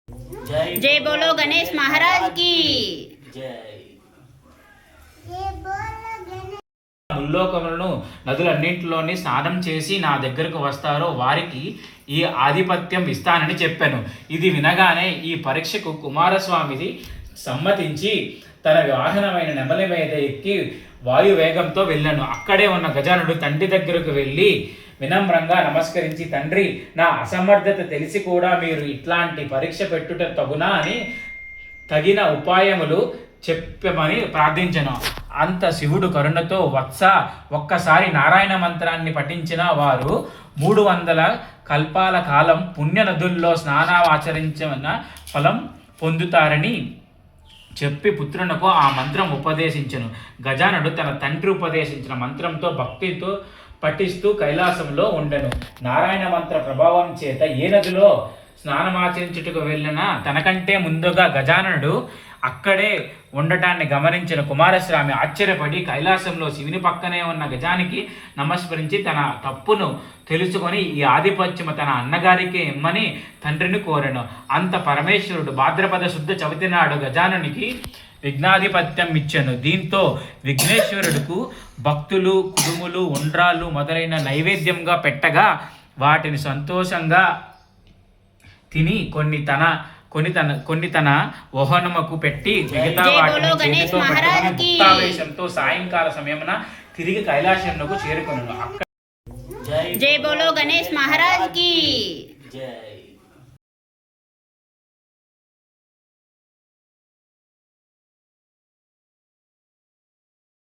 जय बोलो गणेश महाराज की जय। ముల్లోకములను నదులన్నింటిలోని స్నానం చేసి నా దగ్గరకు వస్తారో వారికి ఈ ఆధిపత్యం ఇస్తానని చెప్పాను. ఇది వినగానే ఈ పరీక్షకు కుమారస్వామిది సమ్మతించి తన వాహనమైన నెమలి మీద ఎక్కి వాయువేగంతో వెళ్ళాను. అక్కడే ఉన్న గజానుడు తండ్రి దగ్గరకు వెళ్ళి వినమ్రంగా నమస్కరించి, తండ్రి, నా అసమర్థత తెలిసి కూడా మీరు ఇట్లాంటి పరీక్ష పెట్టుట తగునా అని తగిన ఉపాయములు చెప్పమని ప్రార్థించను. అంత శివుడు కరుణతో, వత్స, ఒక్కసారి నారాయణ మంత్రాన్ని పఠించిన వారు 300 కల్పాల కాలం పుణ్య నదుల్లో స్నానాచరించిన ఫలం పొందుతారని చెప్పి పుత్రునకు ఆ మంత్రం ఉపదేశించను. గజానుడు తన తండ్రి ఉపదేశించిన మంత్రంతో భక్తితో పఠిస్తూ కైలాసంలో ఉండెను. నారాయణ మంత్ర ప్రభావం చేత ఏ నదిలో స్నానమాచరించుటకు వెళ్ళినా తనకంటే ముందుగా గజాననుడు అక్కడే ఉండటాన్ని గమనించిన కుమారస్వామి ఆశ్చర్యపడి కైలాసంలో శివుని పక్కనే ఉన్న గజానికి నమస్కరించి తన తప్పును తెలుసుకొని ఈ ఆధిపత్యము తన అన్నగారికి ఇమ్మని తండ్రిని కోరెను. అంత పరమేశ్వరుడు భాద్రపద శుద్ధ చవితి నాడు గజానునికి విఘ్నాధిపత్యం ఇచ్చెను. దీంతో విఘ్నేశ్వరుడుకు భక్తులు, కుడుములు, ఉండ్రాళ్ళు మొదలైన నైవేద్యంగా పెట్టగా వాటిని సంతోషంగా తిని కొన్ని తన వాహనముకు పెట్టి మిగతా వాటిని చేతితో పట్టుకొని ముక్తావేశంతో సాయంకాల సమయమున తిరిగి కైలాసమునకు చేరుకొనెను. जय बोलो गणेश महाराज की जय।